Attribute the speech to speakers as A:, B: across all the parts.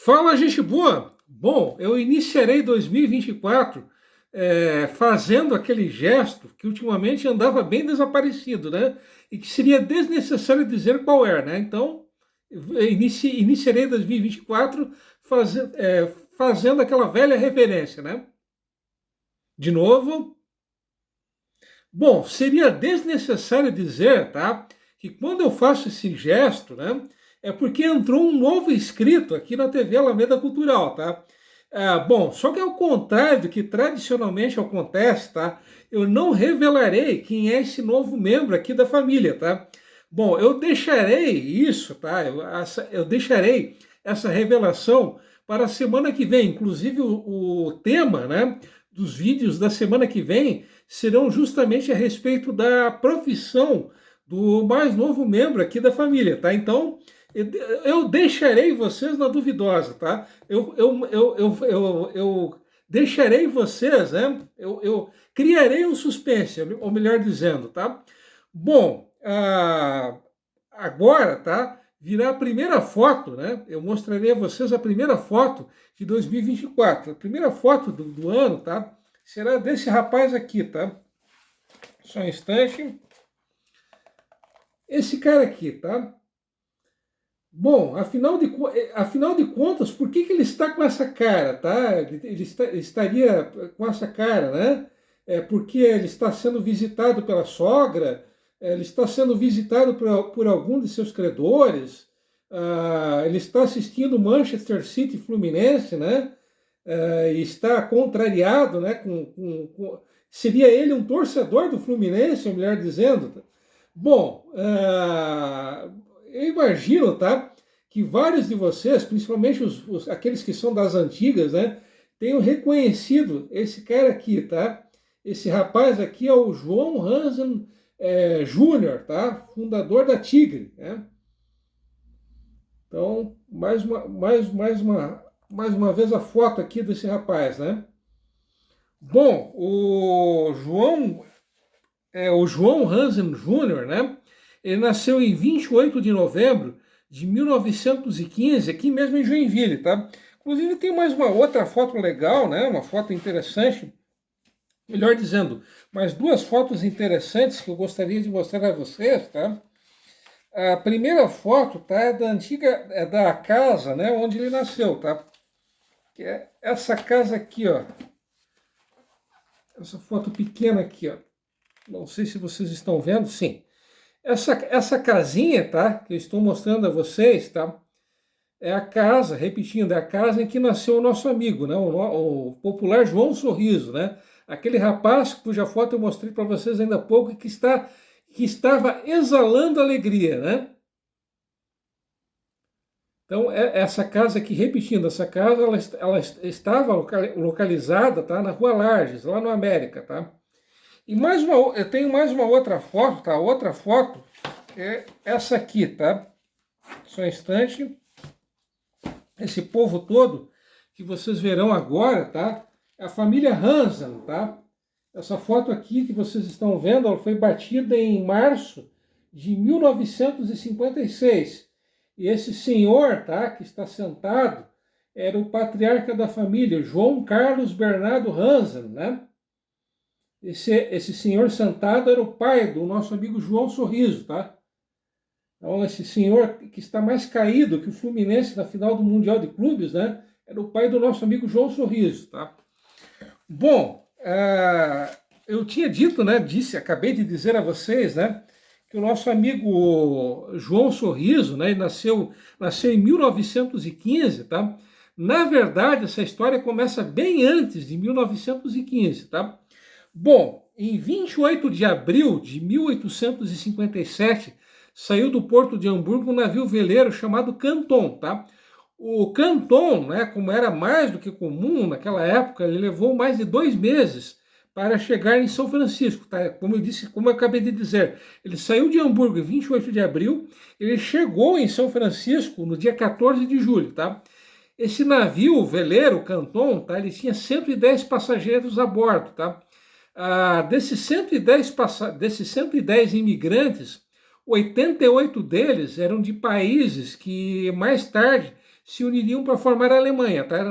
A: Fala, gente boa! Bom, eu iniciarei 2024 fazendo aquele gesto que ultimamente andava bem desaparecido, né? E que seria desnecessário dizer qual é, né? Então, iniciarei 2024 fazendo aquela velha reverência, né? De novo, bom, seria desnecessário dizer, tá? Que quando eu faço esse gesto, né? É porque entrou um novo inscrito aqui na TV Alameda Cultural, tá? Bom, só que ao contrário do que tradicionalmente acontece, tá? Eu não revelarei quem é esse novo membro aqui da família, tá? Bom, eu deixarei isso, tá? Eu deixarei essa revelação para a semana que vem. Inclusive, o tema, né, dos vídeos da semana que vem serão justamente a respeito da profissão do mais novo membro aqui da família, tá? Então, eu deixarei vocês na duvidosa, tá? Eu deixarei vocês, né? Eu criarei um suspense, ou melhor dizendo, tá? Bom, agora, tá? Virá a primeira foto, né? Eu mostrarei a vocês a primeira foto de 2024. A primeira foto do ano, tá? Será desse rapaz aqui, tá? Só um instante. Esse cara aqui, tá? Bom, afinal de contas, por que ele está com essa cara, tá? Ele estaria com essa cara, né? Porque ele está sendo visitado pela sogra, ele está sendo visitado por algum de seus credores, ele está assistindo Manchester City Fluminense, né? E está contrariado, né? Seria ele um torcedor do Fluminense, ou melhor dizendo? Bom, eu imagino, tá, que vários de vocês, principalmente aqueles que são das antigas, né, tenham reconhecido esse cara aqui, tá? Esse rapaz aqui é o João Hansen Júnior, tá? Fundador da Tigre, né? Então, mais uma vez a foto aqui desse rapaz, né? Bom, o João Hansen Júnior, né? Ele nasceu em 28 de novembro de 1915, aqui mesmo em Joinville, tá? Inclusive tem mais uma outra foto legal, né? Uma foto interessante, melhor dizendo, mais duas fotos interessantes que eu gostaria de mostrar a vocês, tá? A primeira foto, tá, é da casa, né, onde ele nasceu, tá? Que é essa casa aqui, ó. Essa foto pequena aqui, ó. Não sei se vocês estão vendo, sim. Essa casinha, tá, que eu estou mostrando a vocês, tá, é a casa, repetindo, é a casa em que nasceu o nosso amigo, né, o popular João Sorriso, né, aquele rapaz cuja foto eu mostrei para vocês ainda há pouco e que estava exalando alegria, né. Então, essa casa aqui, repetindo, essa casa, ela estava localizada, tá, na Rua Lages, lá no América, tá. E eu tenho mais uma outra foto, tá? Outra foto é essa aqui, tá? Só um instante. Esse povo todo que vocês verão agora, tá? É a família Hansen, tá? Essa foto aqui que vocês estão vendo, ela foi batida em março de 1956. E esse senhor, tá? Que está sentado, era o patriarca da família, João Carlos Bernardo Hansen, né? Esse senhor sentado era o pai do nosso amigo João Sorriso, tá? Então, esse senhor que está mais caído que o Fluminense na final do Mundial de Clubes, né? Era o pai do nosso amigo João Sorriso, tá? Bom, eu tinha dito, né? Acabei de dizer a vocês, né? Que o nosso amigo João Sorriso, né? Ele nasceu em 1915, tá? Na verdade, essa história começa bem antes de 1915, tá? Bom, em 28 de abril de 1857, saiu do porto de Hamburgo um navio veleiro chamado Canton, tá? O Canton, né, como era mais do que comum naquela época, ele levou mais de 2 meses para chegar em São Francisco, tá? Como eu acabei de dizer, ele saiu de Hamburgo em 28 de abril, ele chegou em São Francisco no dia 14 de julho, tá? Esse navio veleiro Canton, tá? Ele tinha 110 passageiros a bordo, tá? Desses 110 imigrantes, 88 deles eram de países que mais tarde se uniriam para formar a Alemanha. Tá?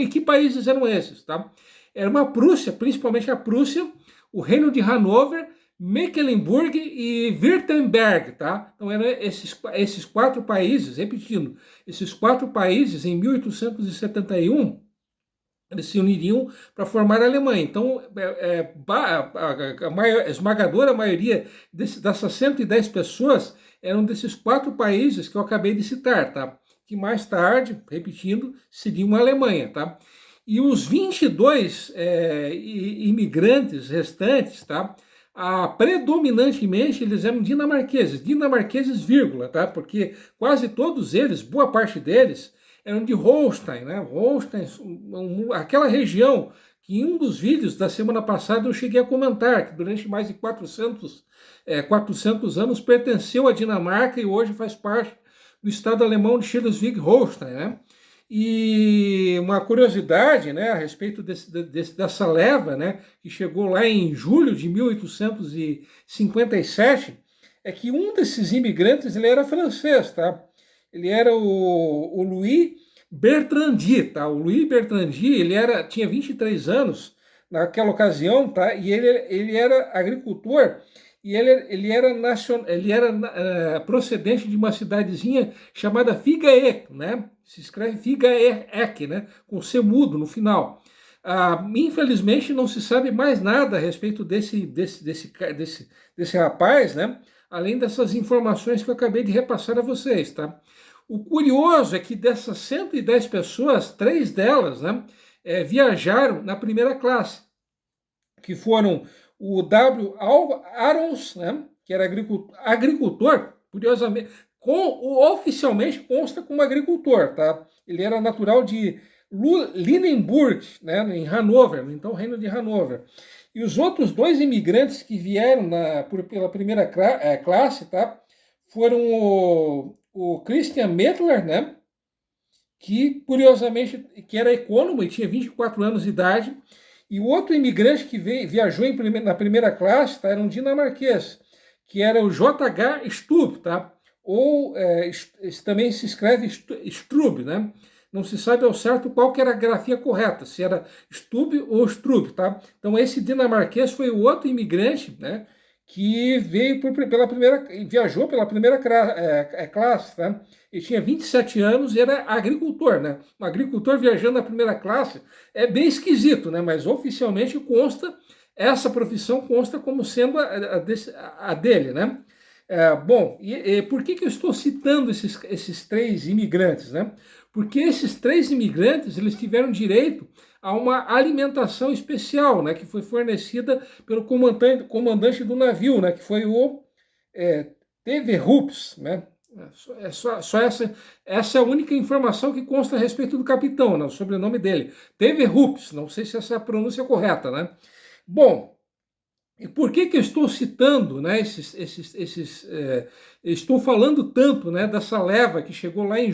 A: Que países eram esses? Tá? Era uma Prússia, principalmente a Prússia, o Reino de Hanover, Mecklenburg e Württemberg, tá? Então eram esses 4 países, repetindo, esses 4 países em 1871 eles se uniriam para formar a Alemanha. Então, a esmagadora maioria dessas 110 pessoas eram desses 4 países que eu acabei de citar, tá? Que mais tarde, repetindo, seriam a Alemanha, tá? E os 22 imigrantes restantes, tá? Predominantemente eles eram dinamarqueses, vírgula, tá? Porque quase todos eles, boa parte deles, eram de Holstein, né? Holstein, aquela região que em um dos vídeos da semana passada eu cheguei a comentar, que durante mais de 400 anos pertenceu à Dinamarca e hoje faz parte do estado alemão de Schleswig-Holstein, né? E uma curiosidade, né, a respeito dessa leva, né, que chegou lá em julho de 1857, é que um desses imigrantes ele era francês, tá? Ele era o Louis Bertrandi, tá? O Louis Bertrandi, tinha 23 anos naquela ocasião, tá? E ele era agricultor e ele era procedente de uma cidadezinha chamada Figeac, né? Se escreve Figeac, né? Com C mudo no final. Infelizmente não se sabe mais nada a respeito desse rapaz, né? Além dessas informações que eu acabei de repassar a vocês, tá? O curioso é que dessas 110 pessoas, 3 delas, né, viajaram na primeira classe, que foram o W. Arons, né, que era agricultor, curiosamente, oficialmente consta como agricultor, tá? Ele era natural de Lindenburg, né, em Hanover, então Reino de Hanover. E os outros 2 imigrantes que vieram pela primeira classe, tá, foram o Christian Mettler, né, que curiosamente que era econômico e tinha 24 anos de idade, e o outro imigrante que viajou na primeira classe, tá, era um dinamarquês, que era o J.H. Stubb, tá? Ou também se escreve Strub, né? Não se sabe ao certo qual que era a grafia correta, se era Stubb ou Strub, tá? Então esse dinamarquês foi o outro imigrante, né, que viajou pela primeira classe, tá? Ele tinha 27 anos e era agricultor, né? Um agricultor viajando na primeira classe é bem esquisito, né? Mas oficialmente essa profissão consta como sendo a dele, né? Bom, por que eu estou citando esses 3 imigrantes, né? Porque esses 3 imigrantes eles tiveram direito a uma alimentação especial, né, que foi fornecida pelo comandante do navio, né, que foi o T.V. Hoops, né? Essa é a única informação que consta a respeito do capitão, né, o sobrenome dele, T.V. Hoops. Não sei se essa é a pronúncia correta, né? Bom, e por que eu estou citando, né, estou falando tanto, né, dessa leva que chegou lá em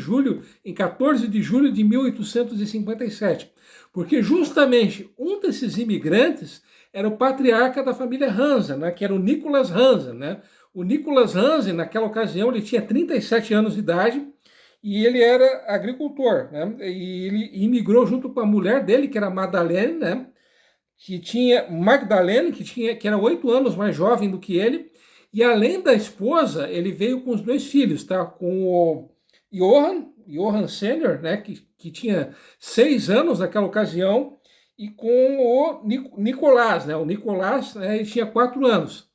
A: 14 de julho de 1857? Porque justamente um desses imigrantes era o patriarca da família Hansen, né, que era o Nicholas Hansen, né? O Nicholas Hansen, naquela ocasião, ele tinha 37 anos de idade e ele era agricultor, né? E ele imigrou junto com a mulher dele, que era Magdalene, né? Que era 8 anos mais jovem do que ele, e além da esposa, ele veio com os 2 filhos, tá? Com o Johann Senior, né? Que tinha 6 anos naquela ocasião, e com o Nicolás, né? O Nicolás, né, ele tinha 4 anos.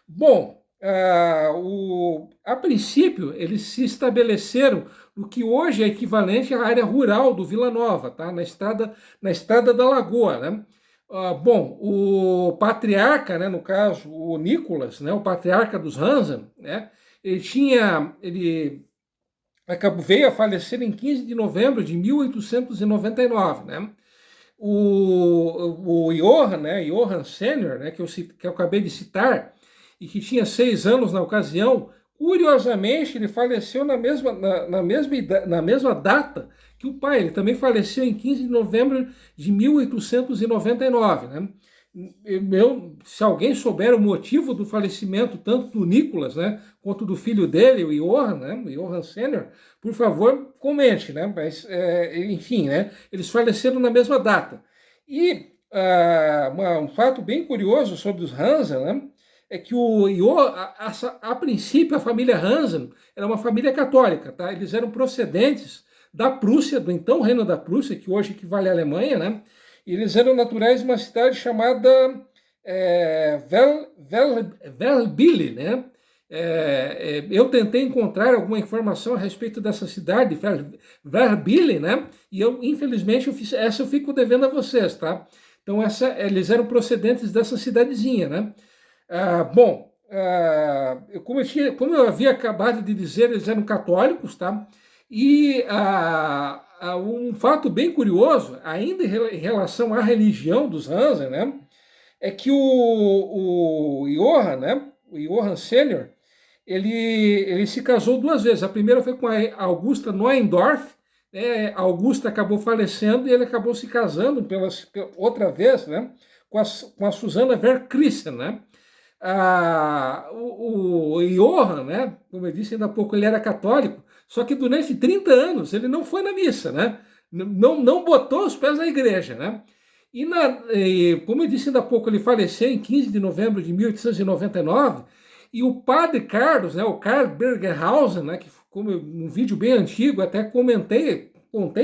A: Bom, a princípio, eles se estabeleceram no que hoje é equivalente à área rural do Vila Nova, tá? Na estrada da Lagoa, né? Bom, o patriarca, né, no caso, o Nicholas, né, o patriarca dos Hansen, né, ele veio a falecer em 15 de novembro de 1899, né? O Johann, né, Johann Senior, né, que eu acabei de citar, e que tinha 6 anos na ocasião, curiosamente, ele faleceu na mesma data que o pai. Ele também faleceu em 15 de novembro de 1899. Né? Se alguém souber o motivo do falecimento tanto do Nicholas, né, quanto do filho dele, o Johann, né, o Johann Senior, por favor, comente, né? Mas, enfim, né? Eles faleceram na mesma data. E um fato bem curioso sobre os Hansen, né? É que a princípio, a família Hansen era uma família católica, tá? Eles eram procedentes da Prússia, do então Reino da Prússia, que hoje equivale à Alemanha, né? E eles eram naturais de uma cidade chamada Velbille, né? Eu tentei encontrar alguma informação a respeito dessa cidade, Velbille, né? E infelizmente, essa eu fico devendo a vocês, tá? Então, eles eram procedentes dessa cidadezinha, né? Bom, como eu havia acabado de dizer, eles eram católicos, tá? E um fato bem curioso, ainda em relação à religião dos Hansen, né? É que o Johann, né? O Johann Sênior, ele se casou duas vezes. A primeira foi com a Augusta Neuendorf, né? A Augusta acabou falecendo e ele acabou se casando outra vez, né? Com a Susana Verkrissen, né? O Johann, né? Como eu disse ainda há pouco, ele era católico, só que durante 30 anos ele não foi na missa, né? Não botou os pés na igreja, né? Como eu disse ainda há pouco, ele faleceu em 15 de novembro de 1899, e o padre Carlos, né, o Karl Bergerhausen, né, que como um vídeo bem antigo, até contei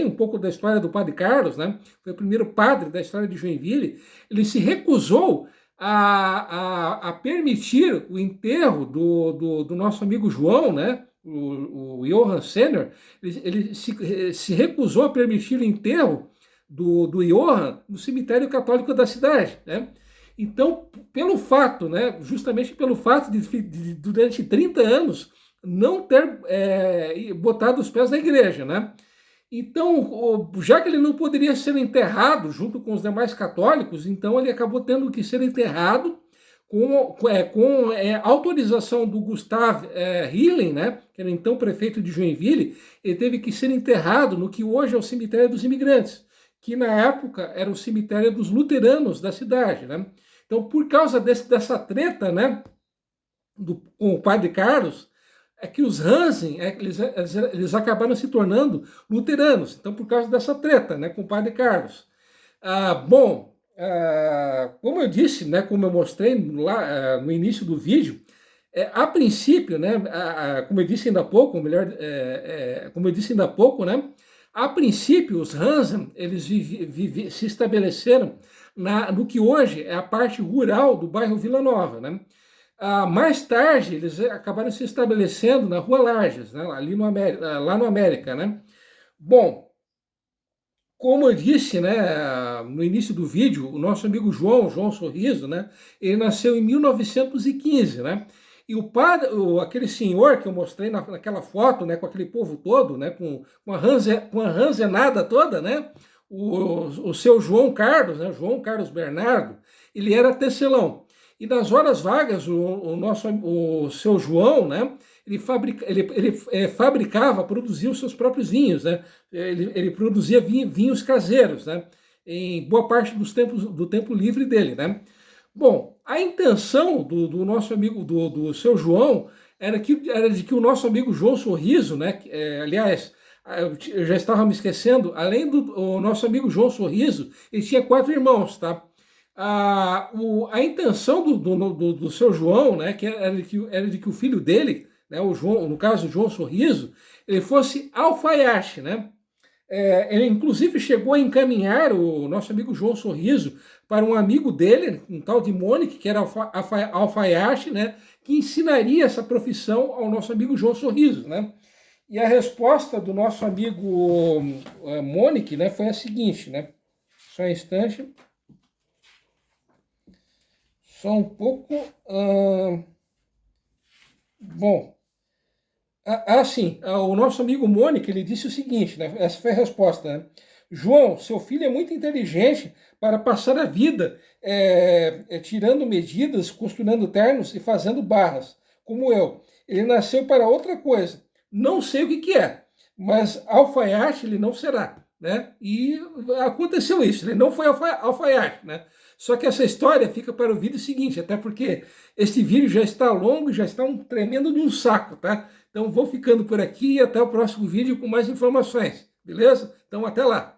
A: um pouco da história do padre Carlos, né, foi o primeiro padre da história de Joinville, ele se recusou a permitir o enterro do nosso amigo João, né, o Johann Sênior, ele se recusou a permitir o enterro do Johann no cemitério católico da cidade, né? Então, pelo fato, né, justamente pelo fato de durante 30 anos não ter botado os pés na igreja, né? Então, já que ele não poderia ser enterrado junto com os demais católicos, então ele acabou tendo que ser enterrado com autorização do Gustav Hillen, né, que era então prefeito de Joinville. Ele teve que ser enterrado no que hoje é o cemitério dos imigrantes, que na época era o cemitério dos luteranos da cidade, né? Então, por causa dessa treta, né, com o padre Carlos, é que os Hansen, eles acabaram se tornando luteranos. Então, por causa dessa treta, né, com o padre Carlos. Como eu disse, né, como eu mostrei lá no início do vídeo, a princípio, né, como eu disse ainda há pouco, como eu disse ainda há pouco, né, a princípio, os Hansen, eles se estabeleceram no que hoje é a parte rural do bairro Vila Nova, né? Mais tarde, eles acabaram se estabelecendo na Rua Lages, né? Ali lá no América, né? Bom, como eu disse, né, no início do vídeo, o nosso amigo João Sorriso, né? Ele nasceu em 1915, né? E aquele senhor que eu mostrei naquela foto, né, com aquele povo todo, né, com a ranzenada toda, né, o seu João Carlos, né, João Carlos Bernardo, ele era tecelão. E nas horas vagas, o seu João, né, ele fabricava, produzia os seus próprios vinhos, né, ele produzia vinhos caseiros, né, em boa parte do tempo livre dele, né. Bom, a intenção do nosso amigo, do seu João, era de que o nosso amigo João Sorriso, né? Aliás, eu já estava me esquecendo, além do nosso amigo João Sorriso, ele tinha 4 irmãos, tá? A intenção do seu João, né? Que era de que o filho dele, né? O João, no caso, o João Sorriso, ele fosse alfaiate, né? Ele inclusive chegou a encaminhar o nosso amigo João Sorriso para um amigo dele, um tal de Mônica, que era alfaiate, né, que ensinaria essa profissão ao nosso amigo João Sorriso, né? E a resposta do nosso amigo Mônica, né, foi a seguinte, né? Só um instante. Só um pouco. Bom. Sim, o nosso amigo Mônica, ele disse o seguinte, né? Essa foi a resposta, né? João, seu filho é muito inteligente para passar a vida tirando medidas, costurando ternos e fazendo barras, como eu. Ele nasceu para outra coisa. Não sei o que é, mas alfaiate ele não será, né? E aconteceu isso, ele não foi alfaiate, né? Só que essa história fica para o vídeo seguinte, até porque este vídeo já está longo, já está um tremendo de um saco, tá? Então vou ficando por aqui e até o próximo vídeo com mais informações, beleza? Então até lá!